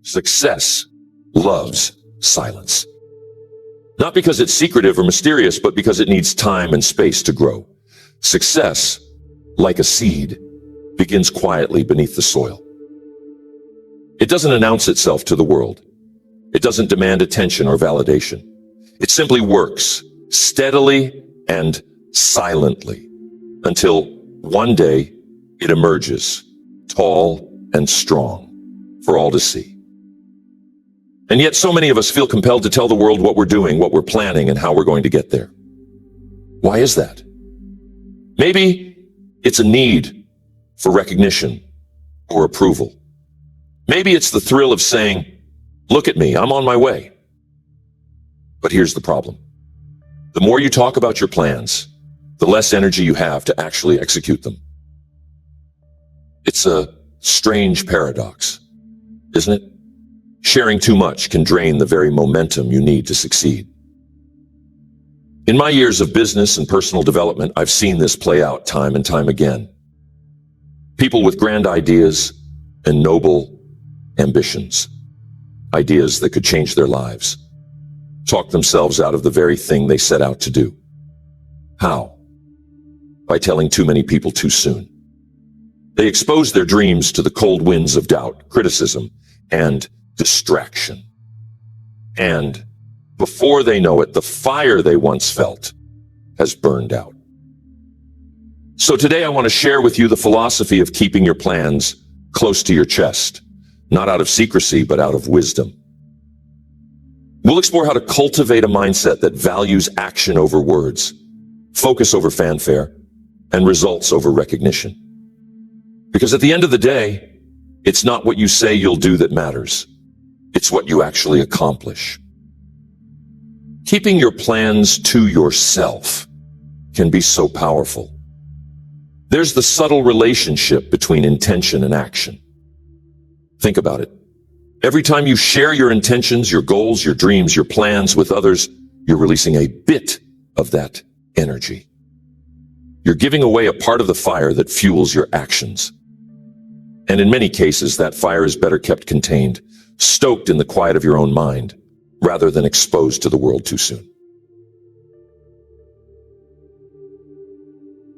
Success loves silence. Not because it's secretive or mysterious, but because it needs time and space to grow. Success, like a seed, begins quietly beneath the soil. It doesn't announce itself to the world. It doesn't demand attention or validation. It simply works steadily and silently until one day it emerges, tall and strong, for all to see. And yet so many of us feel compelled to tell the world what we're doing, what we're planning, and how we're going to get there. Why is that? Maybe it's a need for recognition or approval. Maybe it's the thrill of saying, "Look at me, I'm on my way." But here's the problem. The more you talk about your plans, the less energy you have to actually execute them. It's a strange paradox, isn't it? Sharing too much can drain the very momentum you need to succeed. In my years of business and personal development, I've seen this play out time and time again. People with grand ideas and noble ambitions, ideas that could change their lives, talk themselves out of the very thing they set out to do. How? By telling too many people too soon. They expose their dreams to the cold winds of doubt, criticism, and distraction. And before they know it, the fire they once felt has burned out. So today I want to share with you the philosophy of keeping your plans close to your chest, not out of secrecy, but out of wisdom. We'll explore how to cultivate a mindset that values action over words, focus over fanfare, and results over recognition. Because at the end of the day, it's not what you say you'll do that matters. It's what you actually accomplish. Keeping your plans to yourself can be so powerful. There's the subtle relationship between intention and action. Think about it. Every time you share your intentions, your goals, your dreams, your plans with others, you're releasing a bit of that energy. You're giving away a part of the fire that fuels your actions. And in many cases, that fire is better kept contained, stoked in the quiet of your own mind, rather than exposed to the world too soon.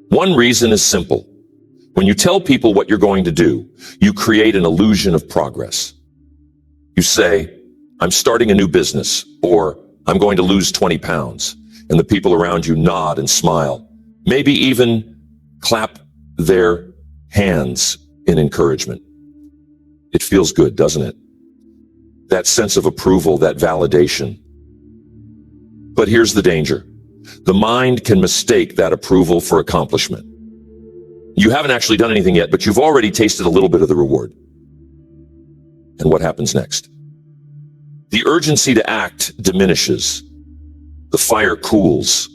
One reason is simple. When you tell people what you're going to do, you create an illusion of progress. You say, "I'm starting a new business," or "I'm going to lose 20 pounds," and the people around you nod and smile, maybe even clap their hands in encouragement. It feels good, doesn't it? That sense of approval, that validation. But here's the danger. The mind can mistake that approval for accomplishment. You haven't actually done anything yet, but you've already tasted a little bit of the reward. And what happens next? The urgency to act diminishes. The fire cools.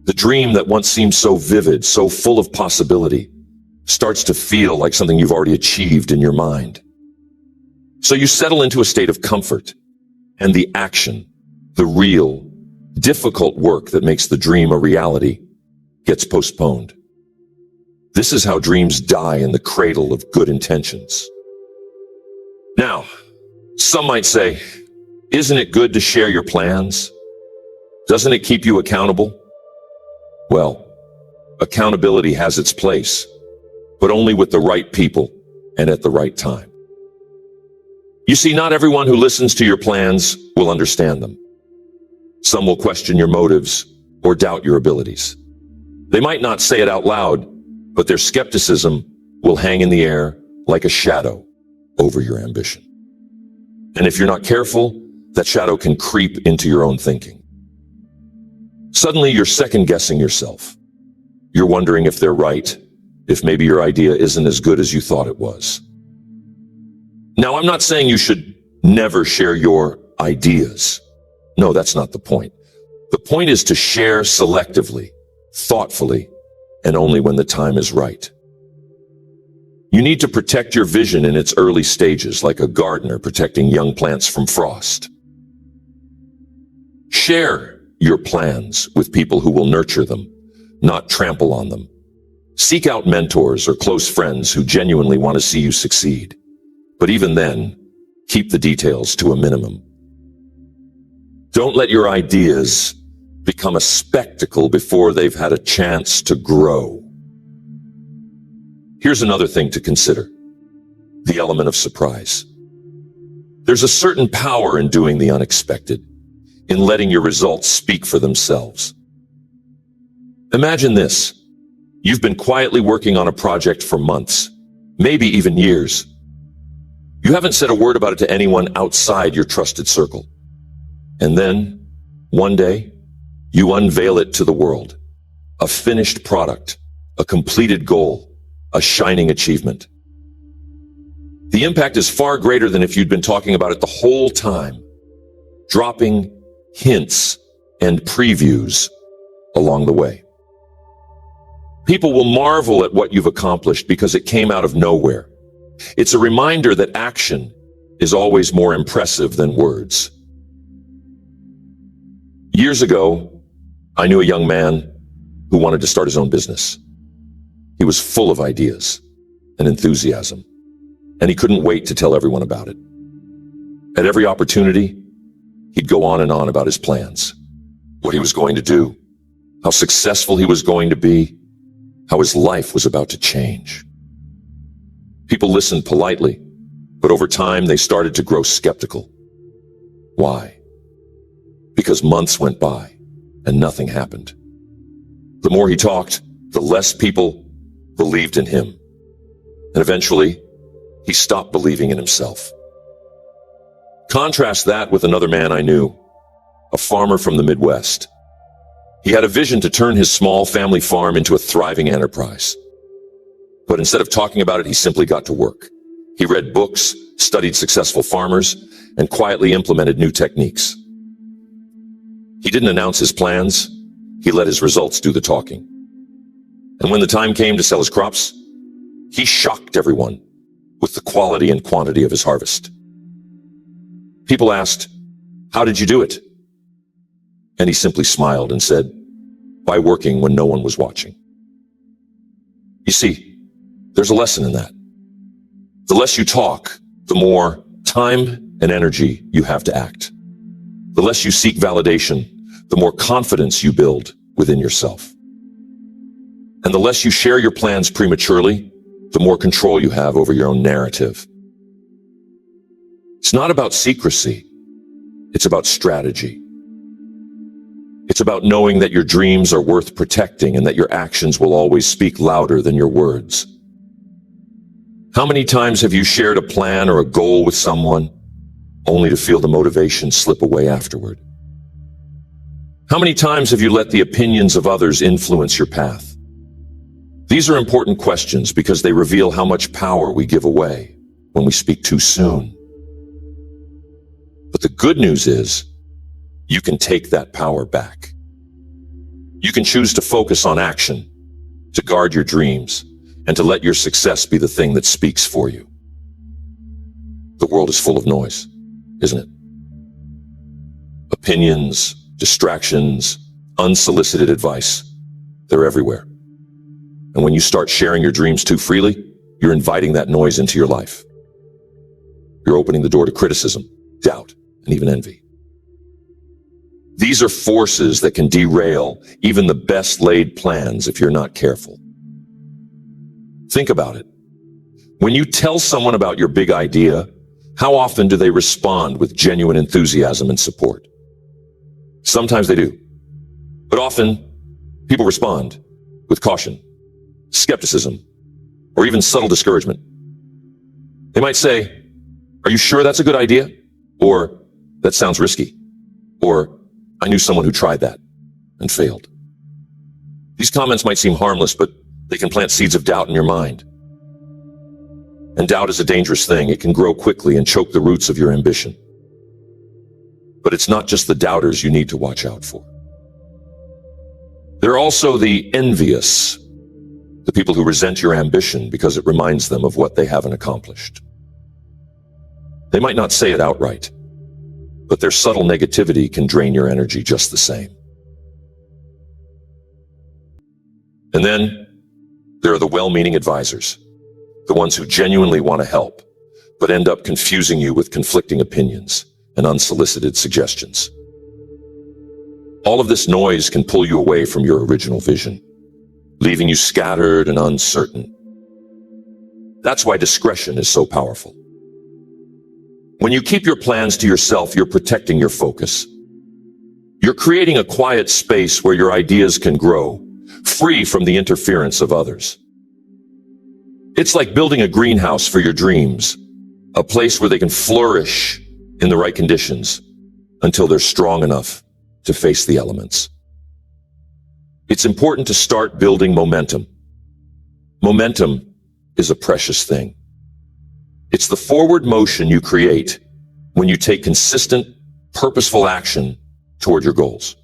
The dream that once seemed so vivid, so full of possibility, starts to feel like something you've already achieved in your mind. So you settle into a state of comfort, and the action, the real, difficult work that makes the dream a reality, gets postponed. This is how dreams die in the cradle of good intentions. Now, some might say, isn't it good to share your plans? Doesn't it keep you accountable? Well, accountability has its place, but only with the right people and at the right time. You see, not everyone who listens to your plans will understand them. Some will question your motives or doubt your abilities. They might not say it out loud, but their skepticism will hang in the air like a shadow over your ambition. And if you're not careful, that shadow can creep into your own thinking. Suddenly, you're second-guessing yourself. You're wondering if they're right, if maybe your idea isn't as good as you thought it was. Now, I'm not saying you should never share your ideas. No, that's not the point. The point is to share selectively, thoughtfully, and only when the time is right. You need to protect your vision in its early stages, like a gardener protecting young plants from frost. Share your plans with people who will nurture them, not trample on them. Seek out mentors or close friends who genuinely want to see you succeed. But even then, keep the details to a minimum. Don't let your ideas become a spectacle before they've had a chance to grow. Here's another thing to consider: the element of surprise. There's a certain power in doing the unexpected, in letting your results speak for themselves. Imagine this. You've been quietly working on a project for months, maybe even years. You haven't said a word about it to anyone outside your trusted circle. And then, one day, you unveil it to the world. A finished product, a completed goal, a shining achievement. The impact is far greater than if you'd been talking about it the whole time, dropping hints and previews along the way. People will marvel at what you've accomplished because it came out of nowhere. It's a reminder that action is always more impressive than words. Years ago, I knew a young man who wanted to start his own business. He was full of ideas and enthusiasm, and he couldn't wait to tell everyone about it. At every opportunity, he'd go on and on about his plans, what he was going to do, how successful he was going to be, how his life was about to change. People listened politely, but over time they started to grow skeptical. Why? Because months went by and nothing happened. The more he talked, the less people believed in him. And eventually, he stopped believing in himself. Contrast that with another man I knew, a farmer from the Midwest. He had a vision to turn his small family farm into a thriving enterprise. But instead of talking about it, he simply got to work. He read books, studied successful farmers, and quietly implemented new techniques. He didn't announce his plans. He let his results do the talking. And when the time came to sell his crops, he shocked everyone with the quality and quantity of his harvest. People asked, "How did you do it?" And he simply smiled and said, "By working when no one was watching." You see, there's a lesson in that. The less you talk, the more time and energy you have to act. The less you seek validation, the more confidence you build within yourself. And the less you share your plans prematurely, the more control you have over your own narrative. It's not about secrecy. It's about strategy. It's about knowing that your dreams are worth protecting and that your actions will always speak louder than your words. How many times have you shared a plan or a goal with someone only to feel the motivation slip away afterward? How many times have you let the opinions of others influence your path? These are important questions because they reveal how much power we give away when we speak too soon. But the good news is, you can take that power back. You can choose to focus on action, to guard your dreams, and to let your success be the thing that speaks for you. The world is full of noise, isn't it? Opinions, distractions, unsolicited advice, they're everywhere. And when you start sharing your dreams too freely, you're inviting that noise into your life. You're opening the door to criticism, doubt, and even envy. These are forces that can derail even the best laid plans if you're not careful. Think about it. When you tell someone about your big idea, how often do they respond with genuine enthusiasm and support? Sometimes they do. But often, people respond with caution, skepticism, or even subtle discouragement. They might say, "Are you sure that's a good idea?" Or, "That sounds risky." Or, "I knew someone who tried that and failed." These comments might seem harmless, but they can plant seeds of doubt in your mind. And doubt is a dangerous thing. It can grow quickly and choke the roots of your ambition. But it's not just the doubters you need to watch out for. There are also the envious, the people who resent your ambition because it reminds them of what they haven't accomplished. They might not say it outright, but their subtle negativity can drain your energy just the same. And then there are the well-meaning advisors, the ones who genuinely want to help, but end up confusing you with conflicting opinions and unsolicited suggestions. All of this noise can pull you away from your original vision, leaving you scattered and uncertain. That's why discretion is so powerful. When you keep your plans to yourself, you're protecting your focus. You're creating a quiet space where your ideas can grow, free from the interference of others. It's like building a greenhouse for your dreams, a place where they can flourish in the right conditions until they're strong enough to face the elements. It's important to start building momentum. Momentum is a precious thing. It's the forward motion you create when you take consistent, purposeful action toward your goals.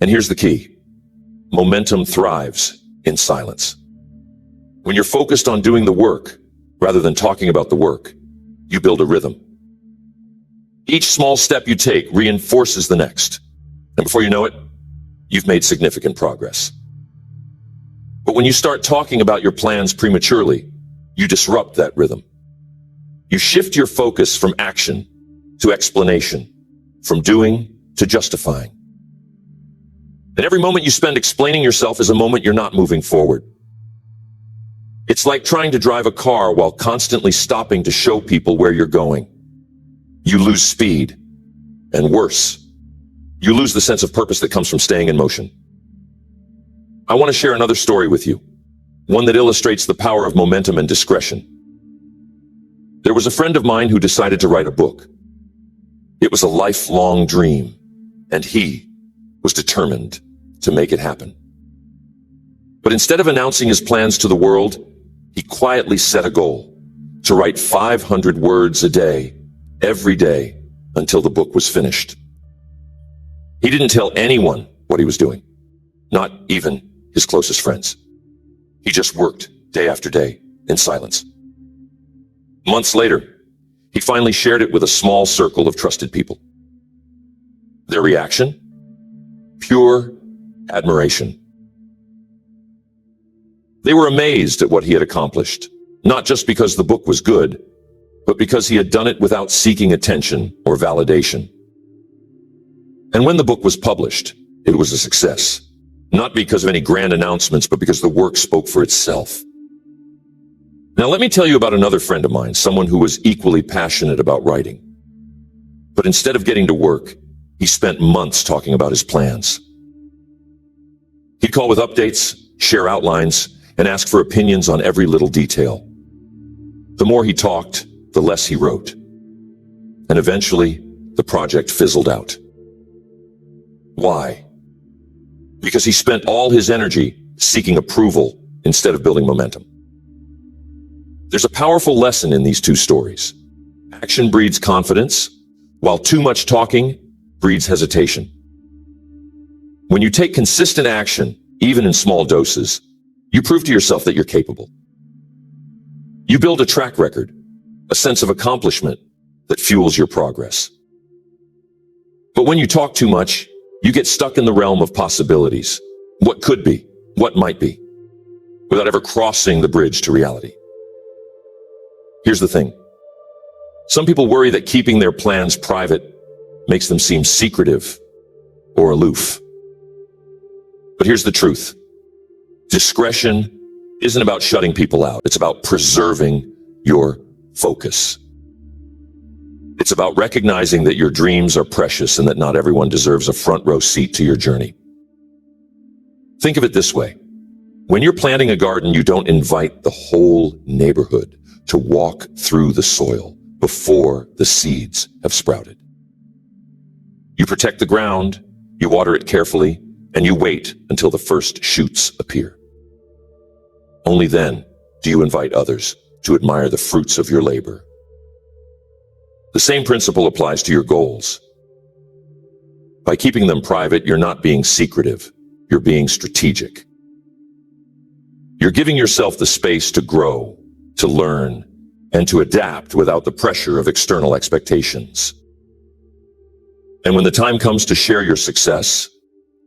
And here's the key. Momentum thrives in silence. When you're focused on doing the work rather than talking about the work, you build a rhythm. Each small step you take reinforces the next. And before you know it, you've made significant progress. But when you start talking about your plans prematurely, you disrupt that rhythm. You shift your focus from action to explanation, from doing to justifying. And every moment you spend explaining yourself is a moment you're not moving forward. It's like trying to drive a car while constantly stopping to show people where you're going. You lose speed, and worse, you lose the sense of purpose that comes from staying in motion. I want to share another story with you, one that illustrates the power of momentum and discretion. There was a friend of mine who decided to write a book. It was a lifelong dream, and he was determined to make it happen. But instead of announcing his plans to the world, he quietly set a goal to write 500 words a day, every day, until the book was finished. He didn't tell anyone what he was doing, not even his closest friends. He just worked day after day in silence. Months later, he finally shared it with a small circle of trusted people. Their reaction? Pure admiration. They were amazed at what he had accomplished, not just because the book was good, but because he had done it without seeking attention or validation. And when the book was published, it was a success, not because of any grand announcements, but because the work spoke for itself. Now, let me tell you about another friend of mine, someone who was equally passionate about writing. But instead of getting to work, he spent months talking about his plans. He'd call with updates, share outlines, and ask for opinions on every little detail. The more he talked, the less he wrote. And eventually, the project fizzled out. Why? Because he spent all his energy seeking approval instead of building momentum. There's a powerful lesson in these two stories. Action breeds confidence, while too much talking breeds hesitation. When you take consistent action, even in small doses, you prove to yourself that you're capable. You build a track record, a sense of accomplishment that fuels your progress. But when you talk too much, you get stuck in the realm of possibilities. What could be, what might be, without ever crossing the bridge to reality. Here's the thing. Some people worry that keeping their plans private makes them seem secretive or aloof. But here's the truth. Discretion isn't about shutting people out. It's about preserving your focus. It's about recognizing that your dreams are precious and that not everyone deserves a front row seat to your journey. Think of it this way. When you're planting a garden, you don't invite the whole neighborhood to walk through the soil before the seeds have sprouted. You protect the ground, you water it carefully, and you wait until the first shoots appear. Only then do you invite others to admire the fruits of your labor. The same principle applies to your goals. By keeping them private, you're not being secretive, you're being strategic. You're giving yourself the space to grow, to learn, and to adapt without the pressure of external expectations. And when the time comes to share your success,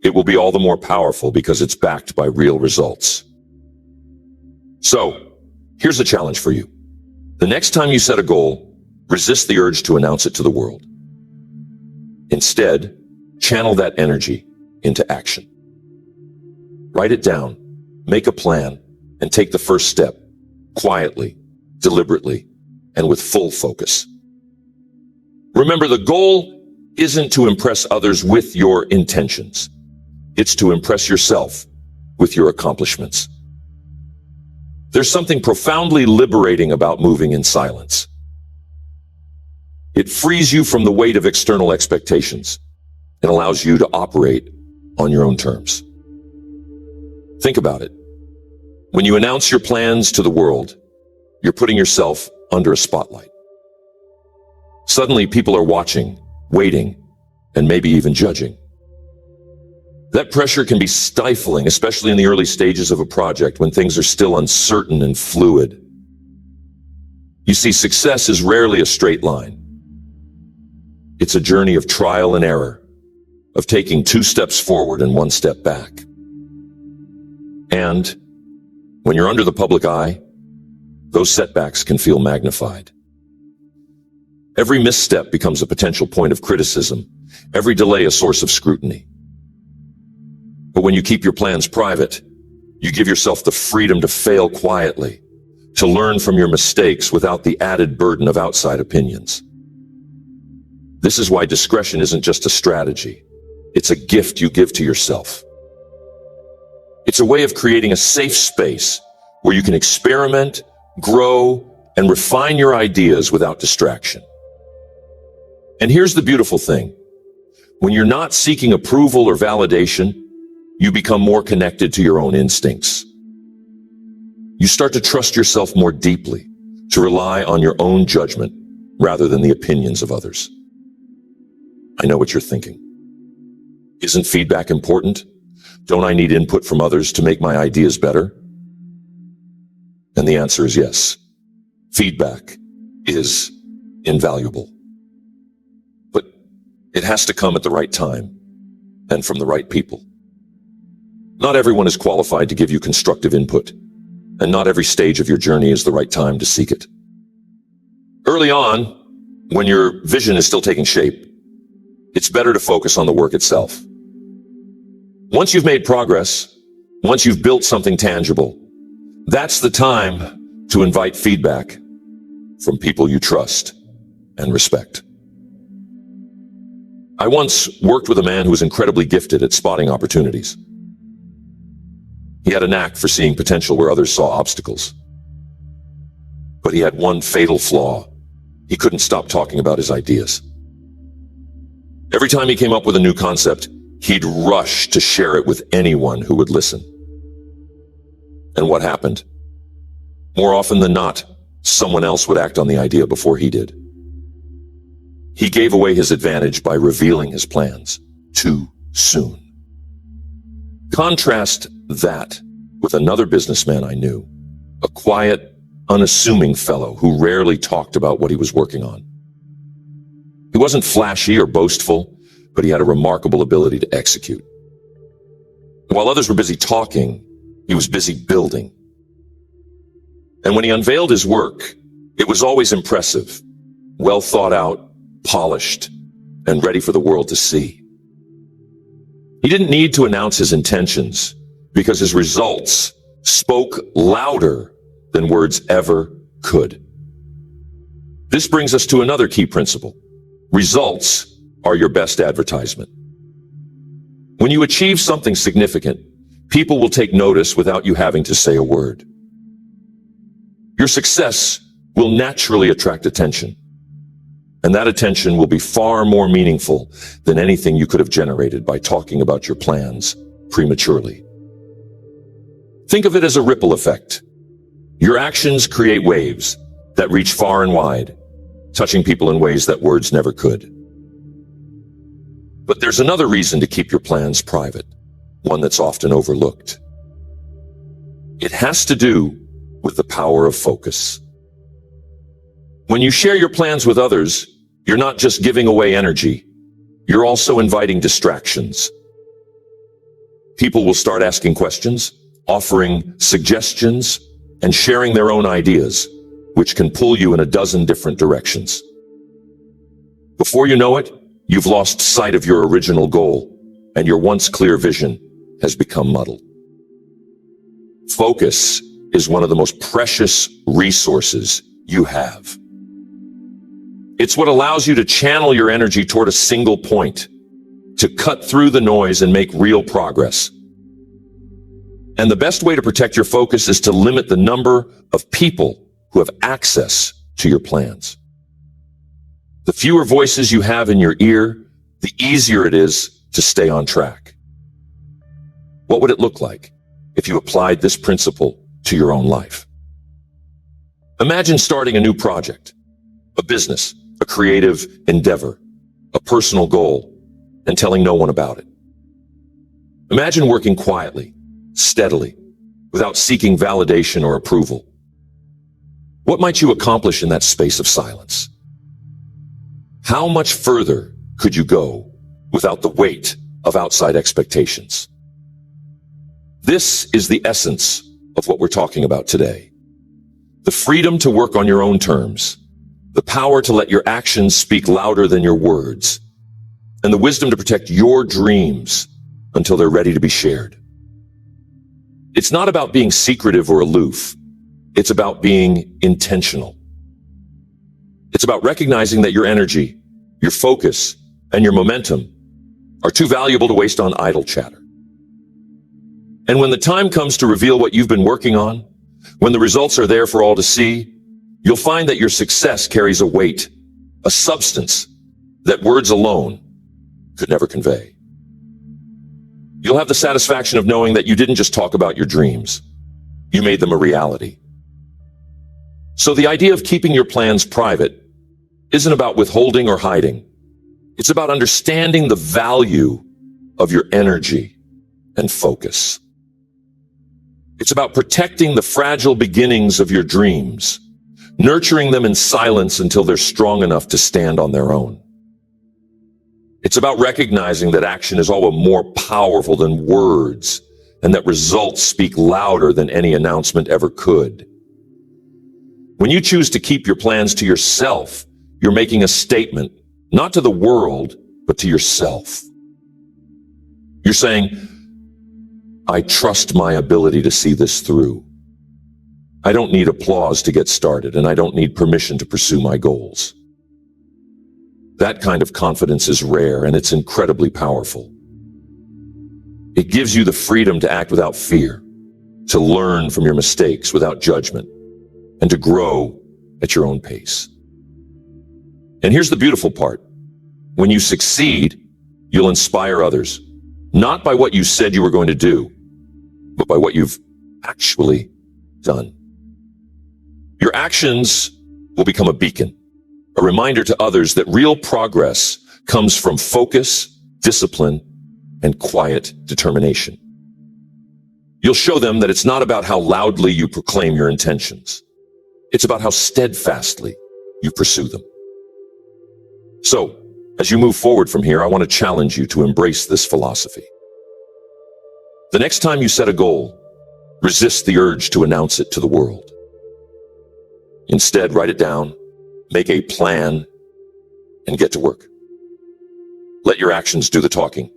it will be all the more powerful because it's backed by real results. So, here's a challenge for you. The next time you set a goal, resist the urge to announce it to the world. Instead, channel that energy into action. Write it down, make a plan, and take the first step, quietly, deliberately, and with full focus. Remember, the goal isn't to impress others with your intentions. It's to impress yourself with your accomplishments. There's something profoundly liberating about moving in silence. It frees you from the weight of external expectations and allows you to operate on your own terms. Think about it. When you announce your plans to the world, you're putting yourself under a spotlight. Suddenly, people are watching, waiting, and maybe even judging. That pressure can be stifling, especially in the early stages of a project when things are still uncertain and fluid. You see, success is rarely a straight line. It's a journey of trial and error, of taking 2 steps forward and 1 step back. And when you're under the public eye, those setbacks can feel magnified. Every misstep becomes a potential point of criticism, every delay a source of scrutiny. But when you keep your plans private, you give yourself the freedom to fail quietly, to learn from your mistakes without the added burden of outside opinions. This is why discretion isn't just a strategy. It's a gift you give to yourself. It's a way of creating a safe space where you can experiment, grow, and refine your ideas without distraction. And here's the beautiful thing. When you're not seeking approval or validation, you become more connected to your own instincts. You start to trust yourself more deeply, to rely on your own judgment rather than the opinions of others. I know what you're thinking. Isn't feedback important? Don't I need input from others to make my ideas better? And the answer is yes. Feedback is invaluable. But it has to come at the right time and from the right people. Not everyone is qualified to give you constructive input, and not every stage of your journey is the right time to seek it. Early on, when your vision is still taking shape, it's better to focus on the work itself. Once you've made progress, once you've built something tangible, that's the time to invite feedback from people you trust and respect. I once worked with a man who was incredibly gifted at spotting opportunities. He had a knack for seeing potential where others saw obstacles. But he had one fatal flaw. He couldn't stop talking about his ideas. Every time he came up with a new concept, he'd rush to share it with anyone who would listen. And what happened? More often than not, someone else would act on the idea before he did. He gave away his advantage by revealing his plans too soon. Contrast that with another businessman I knew, a quiet, unassuming fellow who rarely talked about what he was working on. He wasn't flashy or boastful, but he had a remarkable ability to execute. While others were busy talking, he was busy building. And when he unveiled his work, it was always impressive, well thought out, polished, and ready for the world to see. He didn't need to announce his intentions because his results spoke louder than words ever could. This brings us to another key principle. Results are your best advertisement. When you achieve something significant, people will take notice without you having to say a word. Your success will naturally attract attention, and that attention will be far more meaningful than anything you could have generated by talking about your plans prematurely. Think of it as a ripple effect. Your actions create waves that reach far and wide, touching people in ways that words never could. But there's another reason to keep your plans private, one that's often overlooked. It has to do with the power of focus. When you share your plans with others, you're not just giving away energy, you're also inviting distractions. People will start asking questions, offering suggestions, and sharing their own ideas which can pull you in a dozen different directions. Before you know it, you've lost sight of your original goal, and your once clear vision has become muddled. Focus is one of the most precious resources you have. It's what allows you to channel your energy toward a single point, to cut through the noise and make real progress. And the best way to protect your focus is to limit the number of people who have access to your plans. The fewer voices you have in your ear, the easier it is to stay on track. What would it look like if you applied this principle to your own life? Imagine starting a new project, a business, a creative endeavor, a personal goal, and telling no one about it. Imagine working quietly, steadily, without seeking validation or approval. What might you accomplish in that space of silence? How much further could you go without the weight of outside expectations? This is the essence of what we're talking about today. The freedom to work on your own terms, the power to let your actions speak louder than your words, and the wisdom to protect your dreams until they're ready to be shared. It's not about being secretive or aloof. It's about being intentional. It's about recognizing that your energy, your focus, and your momentum are too valuable to waste on idle chatter. And when the time comes to reveal what you've been working on, when the results are there for all to see, you'll find that your success carries a weight, a substance that words alone could never convey. You'll have the satisfaction of knowing that you didn't just talk about your dreams. You made them a reality. So the idea of keeping your plans private isn't about withholding or hiding. It's about understanding the value of your energy and focus. It's about protecting the fragile beginnings of your dreams, nurturing them in silence until they're strong enough to stand on their own. It's about recognizing that action is always more powerful than words, and that results speak louder than any announcement ever could. When you choose to keep your plans to yourself, you're making a statement, not to the world, but to yourself. You're saying, I trust my ability to see this through. I don't need applause to get started, and I don't need permission to pursue my goals. That kind of confidence is rare, and it's incredibly powerful. It gives you the freedom to act without fear, to learn from your mistakes without judgment, and to grow at your own pace. And here's the beautiful part. When you succeed, you'll inspire others, not by what you said you were going to do, but by what you've actually done. Your actions will become a beacon, a reminder to others that real progress comes from focus, discipline, and quiet determination. You'll show them that it's not about how loudly you proclaim your intentions. It's about how steadfastly you pursue them. So, as you move forward from here, I want to challenge you to embrace this philosophy. The next time you set a goal, resist the urge to announce it to the world. Instead, write it down, make a plan, and get to work. Let your actions do the talking,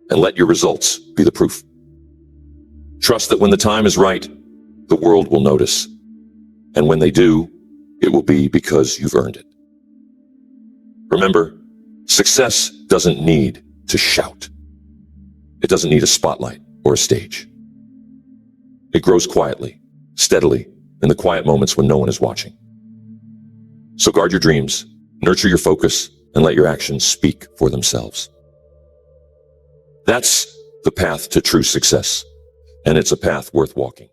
and let your results be the proof. Trust that when the time is right, the world will notice. And when they do, it will be because you've earned it. Remember, success doesn't need to shout. It doesn't need a spotlight or a stage. It grows quietly, steadily, in the quiet moments when no one is watching. So guard your dreams, nurture your focus, and let your actions speak for themselves. That's the path to true success, and it's a path worth walking.